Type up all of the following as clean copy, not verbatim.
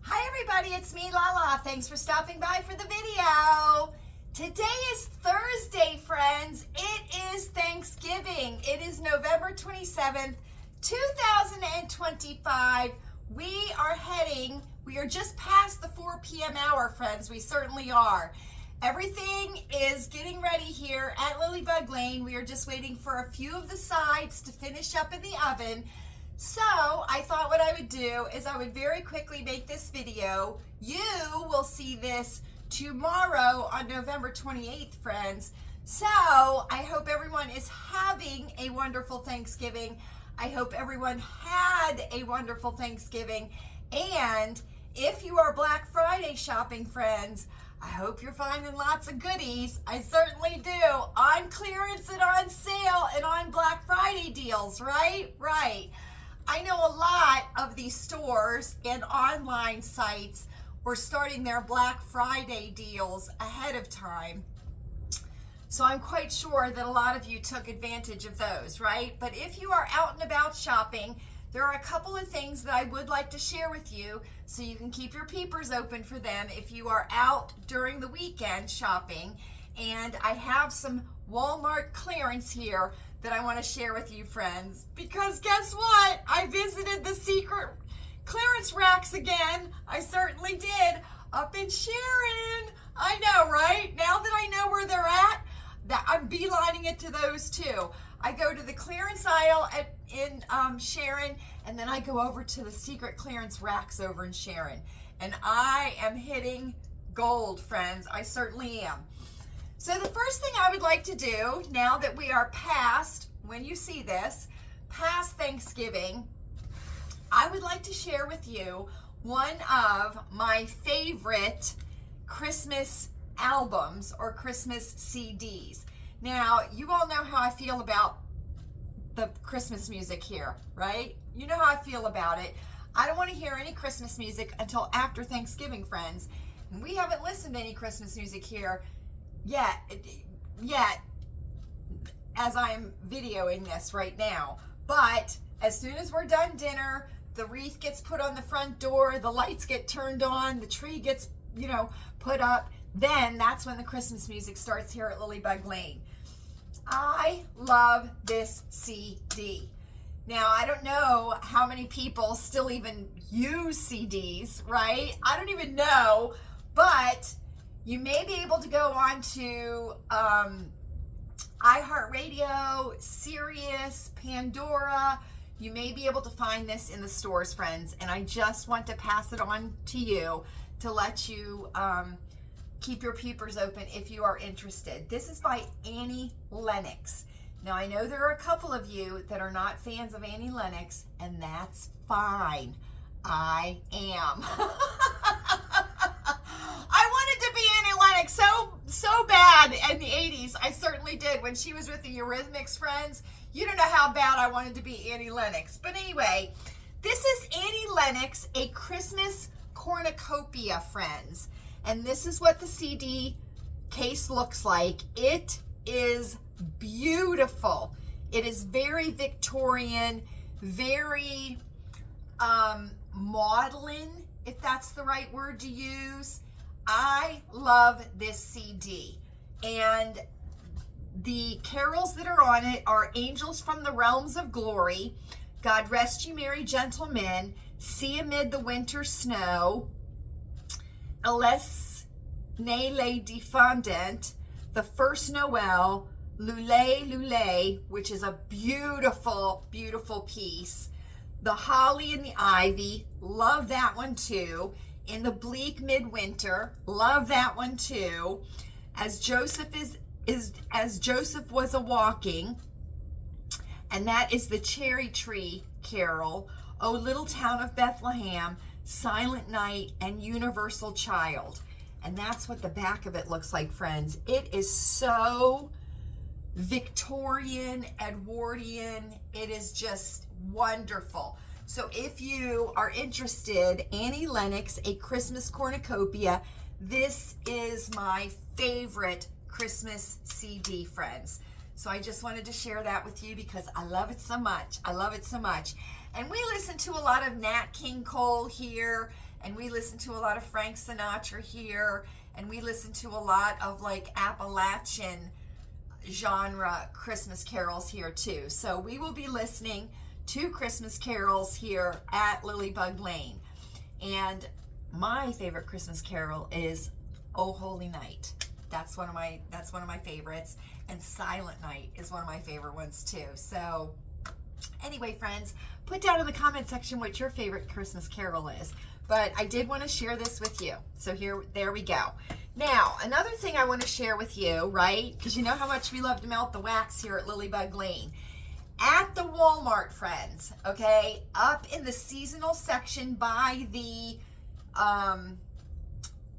Hi everybody, it's me Lala. Thanks for stopping by for the video. Today is Thursday, friends. It is Thanksgiving. It is November 27th, 2025. We are just past the 4 p.m. hour, friends. We certainly are. Everything is getting ready here at Lilleybugglane. We are just waiting for a few of the sides to finish up in the oven. So I thought what I would do is I would very quickly make this video. You will see this tomorrow on November 28th, friends. So I hope everyone is having a wonderful Thanksgiving. I hope everyone had a wonderful Thanksgiving. And if you are Black Friday shopping, friends, I hope you're finding lots of goodies. I certainly do. On clearance and on sale and on Black Friday deals, right? Right. I know a lot of these stores and online sites were starting their Black Friday deals ahead of time. So I'm quite sure that a lot of you took advantage of those, right? But if you are out and about shopping, there are a couple of things that I would like to share with you so you can keep your peepers open for them if you are out during the weekend shopping. And I have some Walmart clearance here that I want to share with you, friends, because guess what? I visited the secret clearance racks again. I certainly did, up in Sharon. I know, right? Now that I know where they're at, that I'm beelining it to those too. I go to the clearance aisle in Sharon, and then I go over to the secret clearance racks over in Sharon. And I am hitting gold, friends. I certainly am. So the first thing I would like to do, now that we are past, when you see this, past Thanksgiving, I would like to share with you one of my favorite Christmas albums or Christmas CDs. Now, you all know how I feel about the Christmas music here, right? You know how I feel about it. I don't want to hear any Christmas music until after Thanksgiving, friends. And we haven't listened to any Christmas music here yet, as I'm videoing this right now. But as soon as we're done dinner, the wreath gets put on the front door, the lights get turned on, the tree gets, put up, then that's when the Christmas music starts here at Lilleybugglane. I love this CD. Now, I don't know how many people still even use CDs, right? I don't even know, but you may be able to go on to iHeartRadio, Sirius, Pandora. You may be able to find this in the stores, friends, and I just want to pass it on to you to let you keep your peepers open if you are interested. This is by Annie Lennox. Now, I know there are a couple of you that are not fans of Annie Lennox, and that's fine. I am. I wanted to be Annie Lennox so bad in the 80s. I certainly did. When she was with the Eurythmics, friends, you don't know how bad I wanted to be Annie Lennox. But anyway, this is Annie Lennox, A Christmas Cornucopia, friends. And this is what the CD case looks like. It is beautiful. It is very Victorian, very maudlin, if that's the right word to use. I love this CD. And the carols that are on it are Angels from the Realms of Glory, God Rest You Merry Gentlemen, See Amid the Winter Snow, Alas Nele Defendant, The First Noel, Lule Lule, which is a beautiful, beautiful piece, The Holly and the Ivy, love that one too, In the Bleak Midwinter, love that one too, As Joseph As Joseph Was a Walking, and that is the Cherry Tree Carol, O Little Town of Bethlehem, Silent Night, and Universal Child. And that's what the back of it looks like, friends. It is so Victorian, Edwardian. It is just wonderful. So if you are interested, Annie Lennox, A Christmas Cornucopia, this is my favorite Christmas CD, friends. So I just wanted to share that with you because I love it so much. I love it so much. And we listen to a lot of Nat King Cole here and we listen to a lot of Frank Sinatra here, and we listen to a lot of like Appalachian genre Christmas carols here too. So we will be listening to Christmas carols here at Lilleybugglane. And my favorite Christmas carol is "Oh Holy Night." That's one of my favorites. And "Silent Night" is one of my favorite ones too. So anyway, friends, put down in the comment section what your favorite Christmas carol is. But I did want to share this with you. So there we go. Now, another thing I want to share with you, right? Because you know how much we love to melt the wax here at Lilleybugglane. At the Walmart, friends, okay, up in the seasonal section by the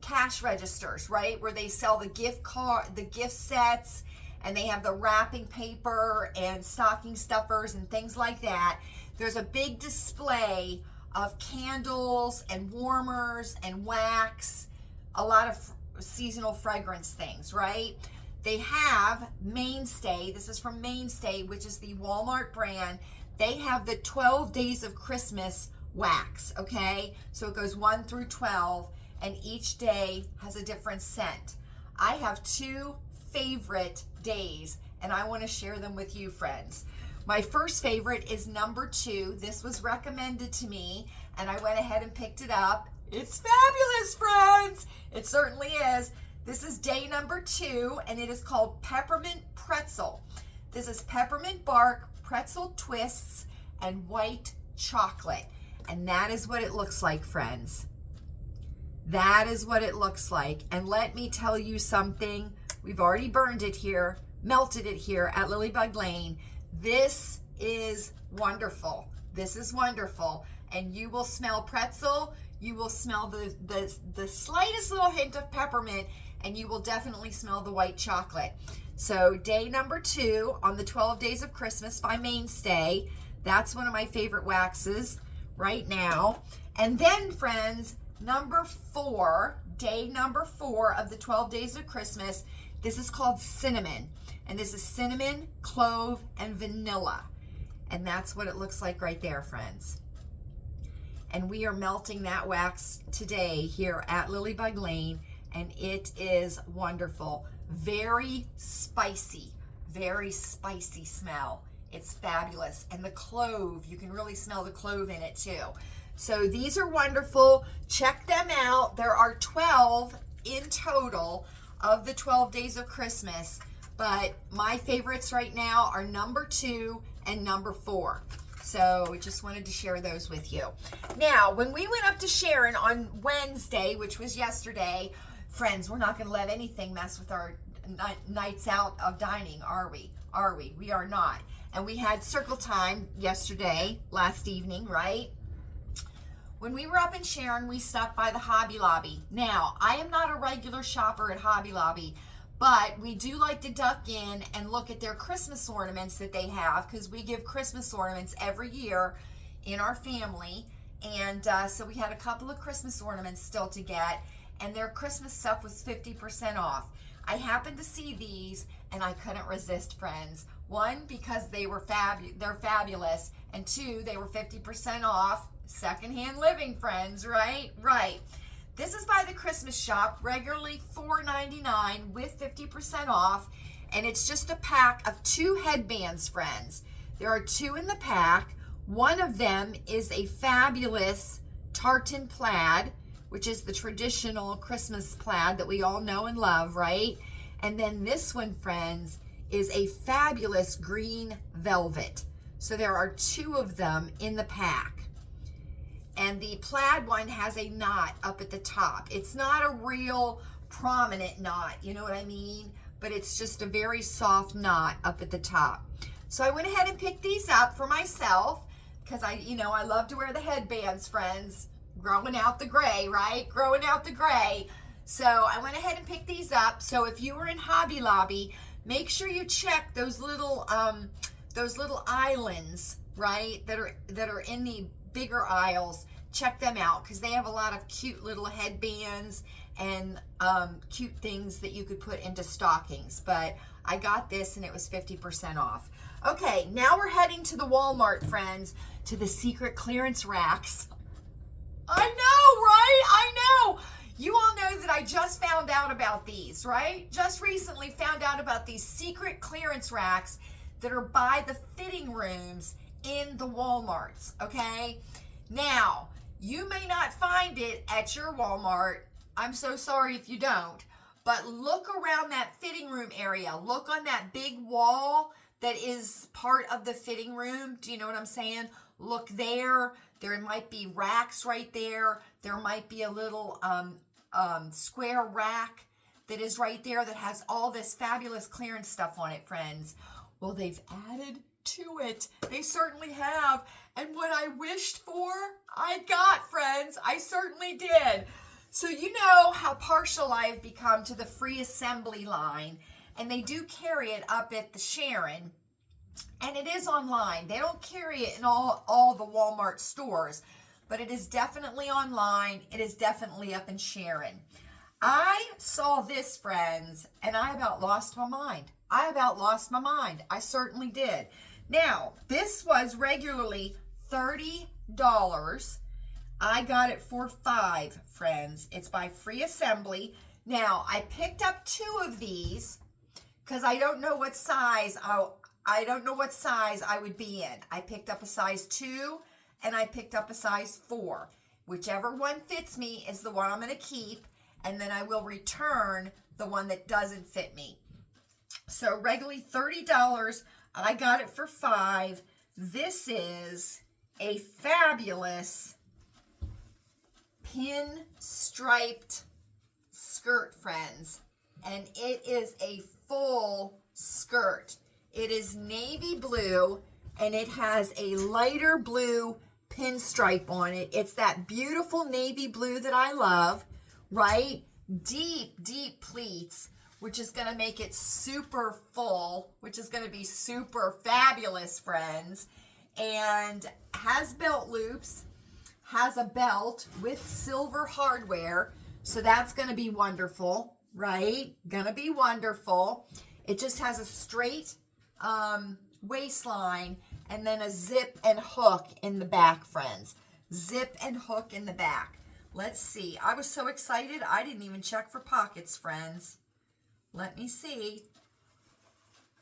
cash registers, right, where they sell the gift sets, and they have the wrapping paper and stocking stuffers and things like that. There's a big display of candles and warmers and wax, a lot of seasonal fragrance things, right? They have Mainstay. This is from Mainstay, which is the Walmart brand. They have the 12 Days of Christmas wax, okay? So it goes 1 through 12, and each day has a different scent. I have 2 favorite days, and I want to share them with you, friends. My first favorite is number 2. This was recommended to me, and I went ahead and picked it up. It's fabulous, friends. It certainly is. This is day number 2, and it is called Peppermint Pretzel. This is peppermint bark, pretzel twists, and white chocolate. And that is what it looks like, friends. That is what it looks like. And let me tell you something. We've already burned it here, melted it here at Lilleybugglane. This is wonderful. This is wonderful. And you will smell pretzel. You will smell the slightest little hint of peppermint, and you will definitely smell the white chocolate. So day number 2 on the 12 Days of Christmas by Mainstay. That's one of my favorite waxes right now. And then, friends, number 4, day number 4 of the 12 Days of Christmas. This is called Cinnamon. And this is cinnamon, clove, and vanilla. And that's what it looks like right there, friends. And we are melting that wax today here at Lilleybugglane, and it is wonderful. Very spicy smell. It's fabulous. And the clove, you can really smell the clove in it too. So these are wonderful. Check them out. There are 12 in total of the 12 Days of Christmas, but my favorites right now are number 2 and number 4. So just wanted to share those with you. Now, when we went up to Sharon on Wednesday, which was yesterday, friends, we're not going to let anything mess with our nights out of dining, are we? Are we? We are not. And we had circle time yesterday, last evening, right? When we were up in Sharon, we stopped by the Hobby Lobby. Now, I am not a regular shopper at Hobby Lobby, but we do like to duck in and look at their Christmas ornaments that they have, because we give Christmas ornaments every year in our family. And so we had a couple of Christmas ornaments still to get, and their Christmas stuff was 50% off. I happened to see these, and I couldn't resist, friends. 1, because they're fabulous, and 2, they were 50% off. Secondhand living, friends, right? Right. This is by the Christmas Shop, regularly $4.99 with 50% off, and it's just a pack of 2 headbands, friends. There are 2 in the pack. One of them is a fabulous tartan plaid, which is the traditional Christmas plaid that we all know and love, right? And then this one, friends, is a fabulous green velvet. So there are 2 of them in the pack. And the plaid one has a knot up at the top. It's not a real prominent knot, you know what I mean? But it's just a very soft knot up at the top. So I went ahead and picked these up for myself, because I love to wear the headbands, friends. Growing out the gray, right? Growing out the gray. So I went ahead and picked these up. So if you were in Hobby Lobby, make sure you check those little islands, right? That are in the bigger aisles. Check them out, because they have a lot of cute little headbands and cute things that you could put into stockings. But I got this, and it was 50% off. Okay, now we're heading to the Walmart, friends, to the secret clearance racks. I know, right? just found out about these, right? Just recently found out about these secret clearance racks that are by the fitting rooms in the Walmarts, okay? Now, you may not find it at your Walmart. I'm so sorry if you don't. But look around that fitting room area. Look on that big wall that is part of the fitting room. Do you know what I'm saying? Look there. There might be racks right there. There might be a little square rack that is right there that has all this fabulous clearance stuff on it, friends. Well, they've added to it. They certainly have. And what I wished for, I got, friends. I certainly did. So you know how partial I've become to the free assembly line. And they do carry it up at the Sharon. And it is online. They don't carry it in all the Walmart stores. But it is definitely online. It is definitely up in Sharon. I saw this, friends, and I about lost my mind. I certainly did. Now, this was regularly $30. I got it for $5, friends. It's by Free Assembly. Now, I picked up 2 of these because I don't know what size I would be in. I picked up a size 2 and I picked up a size 4. Whichever one fits me is the one I'm going to keep, and then I will return the one that doesn't fit me. So regularly $30, I got it for $5. This is a fabulous pin-striped skirt, friends, and it is a full skirt. It is navy blue, and it has a lighter blue pinstripe on it. It's that beautiful navy blue that I love, right? Deep, deep pleats, which is going to make it super full, which is going to be super fabulous, friends. And has belt loops, has a belt with silver hardware, so that's going to be wonderful, right? Going to be wonderful. It just has a straight waistline and then a zip and hook in the back, friends. Zip and hook in the back. Let's see. I was so excited, I didn't even check for pockets, friends. Let me see.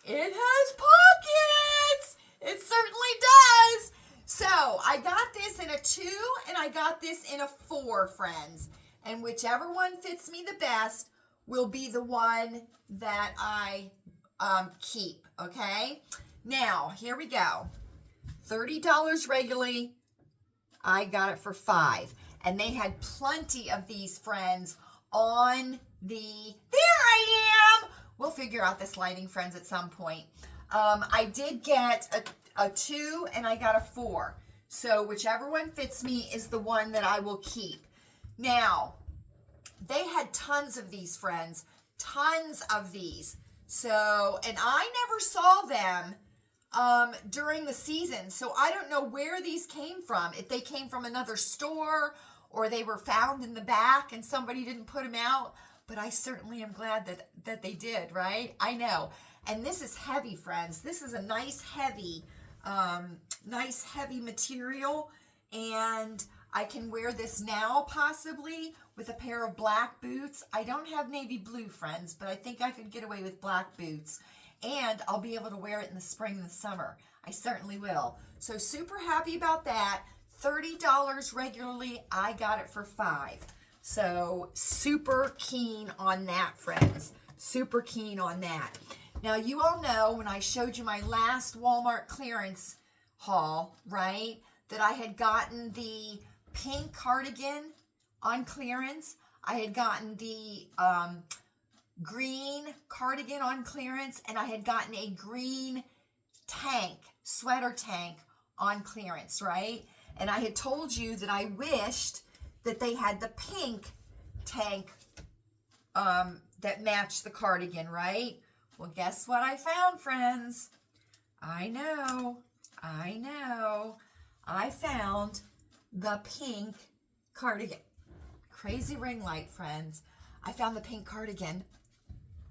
It has pockets! It certainly does! So, I got this in a 2 and I got this in a 4, friends. And whichever one fits me the best will be the one that I keep, okay? Now, here we go. $30 regularly. I got it for $5. And they had plenty of these, friends, on the... There I am! We'll figure out this lighting, friends, at some point. I did get a 2 and I got a 4. So whichever one fits me is the one that I will keep. Now, they had tons of these, friends. Tons of these. So, and I never saw them during the season. So I don't know where these came from. If they came from another store or they were found in the back and somebody didn't put them out. But I certainly am glad that they did, right? I know. And this is heavy, friends. This is a nice heavy material. And I can wear this now possibly with a pair of black boots. I don't have navy blue, friends, but I think I could get away with black boots. And I'll be able to wear it in the spring and the summer. I certainly will. So super happy about that. $30 regularly. I got it for $5. So super keen on that, friends. Super keen on that. Now, you all know when I showed you my last Walmart clearance haul, right, that I had gotten the pink cardigan on clearance. I had gotten the green cardigan on clearance, and I had gotten a green tank, sweater tank on clearance, right? And I had told you that I wished that they had the pink tank that matched the cardigan, right? Well, guess what I found, friends? I know. I found the pink cardigan. Crazy ring light, friends. I found the pink cardigan.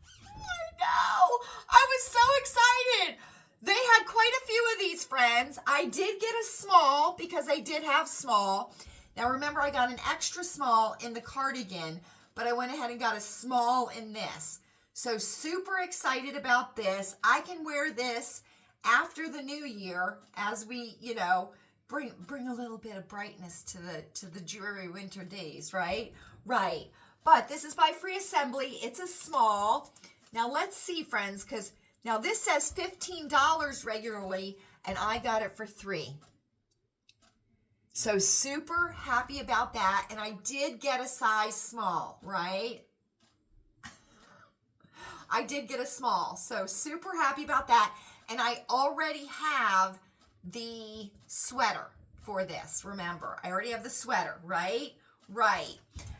I know. I was so excited. They had quite a few of these, friends. I did get a small because they did have small. Now, remember, I got an extra small in the cardigan, but I went ahead and got a small in this. So super excited about this. I can wear this after the new year as we, you know, bring a little bit of brightness to the dreary winter days, right? Right. But this is by Free Assembly. It's a small. Now let's see, friends, because now this says $15 regularly, and I got it for $3. So super happy about that. And I did get a size small, right? I did get a small. So super happy about that. And I already have the sweater for this. Remember, I already have the sweater, right? Right.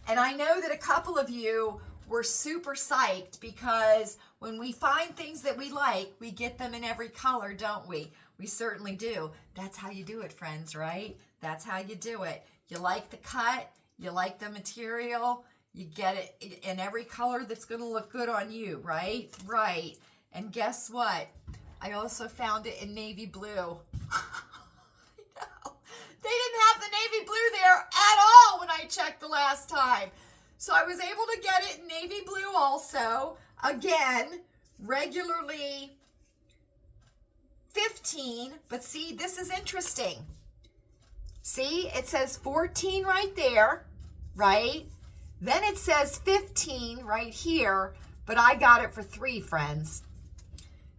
And I know that a couple of you were super psyched because when we find things that we like, we get them in every color, don't we? We certainly do. That's how you do it, friends, right? That's how you do it. You like the cut, you like the material, you get it in every color that's going to look good on you, right? Right. And guess what? I also found it in navy blue. I know. They didn't have the navy blue there at all when I checked the last time. So I was able to get it in navy blue also. Again, regularly $15, but see, this is interesting. See, it says 14 right there, right? Then it says 15 right here, but I got it for $3, friends.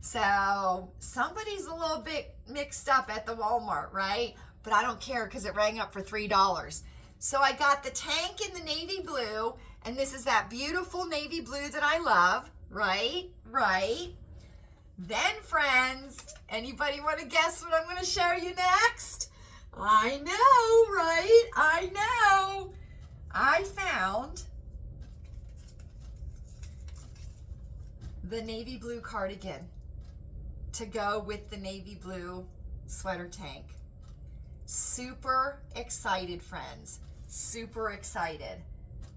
So somebody's a little bit mixed up at the Walmart, right? But I don't care because it rang up for $3. So I got the tank in the navy blue, and this is that beautiful navy blue that I love, right? Right. Then, friends, anybody want to guess what I'm going to show you next? I know, right? I know. I found the navy blue cardigan to go with the navy blue sweater tank. Super excited, friends. Super excited.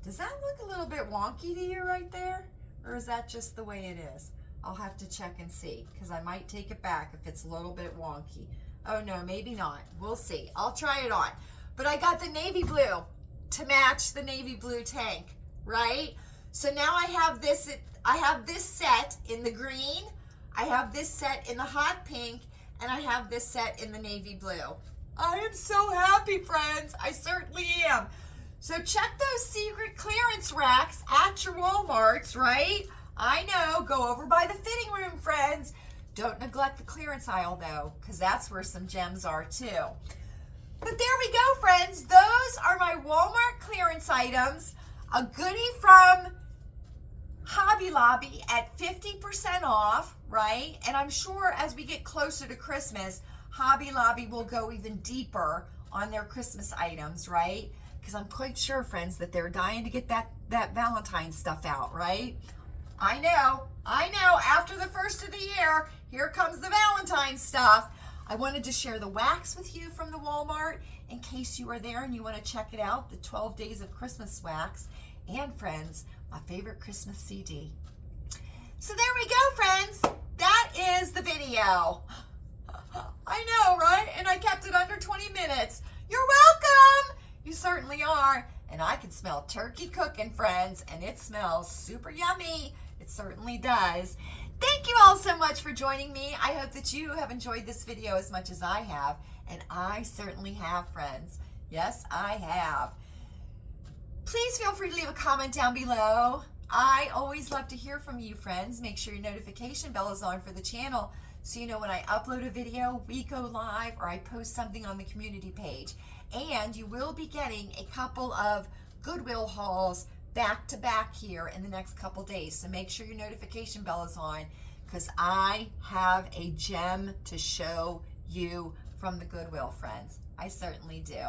Does that look a little bit wonky to you right there? Or is that just the way it is? I'll have to check and see because I might take it back if it's a little bit wonky. Oh no, maybe not. We'll see. I'll try it on. But I got the navy blue to match the navy blue tank, right? So now I have this set in the green, I have this set in the hot pink, and I have this set in the navy blue. I am so happy, friends. I certainly am. So check those secret clearance racks at your Walmarts, right? I know. Go over by the fitting room, friends. Don't neglect the clearance aisle, though, because that's where some gems are, too. But there we go, friends. Those are my Walmart clearance items. A goodie from Hobby Lobby at 50% off, right? And I'm sure as we get closer to Christmas, Hobby Lobby will go even deeper on their Christmas items, right? Because I'm quite sure, friends, that they're dying to get that Valentine's stuff out, right? I know. After the first of the year, here comes the Valentine's stuff. I wanted to share the wax with you from the Walmart in case you are there and you want to check it out, the 12 Days of Christmas wax. And, friends, my favorite Christmas CD. So there we go, friends. That is the video. I know, right? And I kept it under 20 minutes. You're welcome. You certainly are. And I can smell turkey cooking, friends, and it smells super yummy. It certainly does. Thank you all so much for joining me. I hope that you have enjoyed this video as much as I have, and I certainly have, friends. Yes, I have. Please feel free to leave a comment down below. I always love to hear from you, friends. Make sure your notification bell is on for the channel so you know when I upload a video, we go live, or I post something on the community page. And you will be getting a couple of Goodwill hauls back to back here in the next couple days. So make sure your notification bell is on because I have a gem to show you from the Goodwill, friends. I certainly do.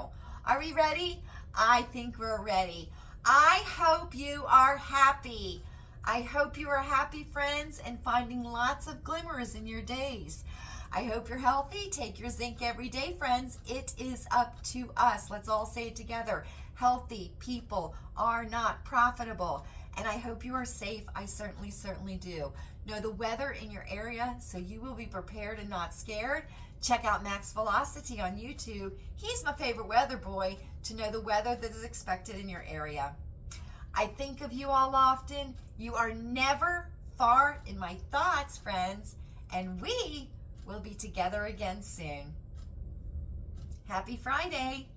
Are we ready? I think we're ready. I hope you are happy. I hope you are happy, friends, and finding lots of glimmers in your days. I hope you're healthy. Take your zinc every day, friends. It is up to us. Let's all say it together. Healthy people are not profitable. And I hope you are safe. I certainly do. Know the weather in your area so you will be prepared and not scared. Check out Max Velocity on YouTube. He's my favorite weather boy to know the weather that is expected in your area. I think of you all often. You are never far in my thoughts, friends, and we will be together again soon. Happy Friday.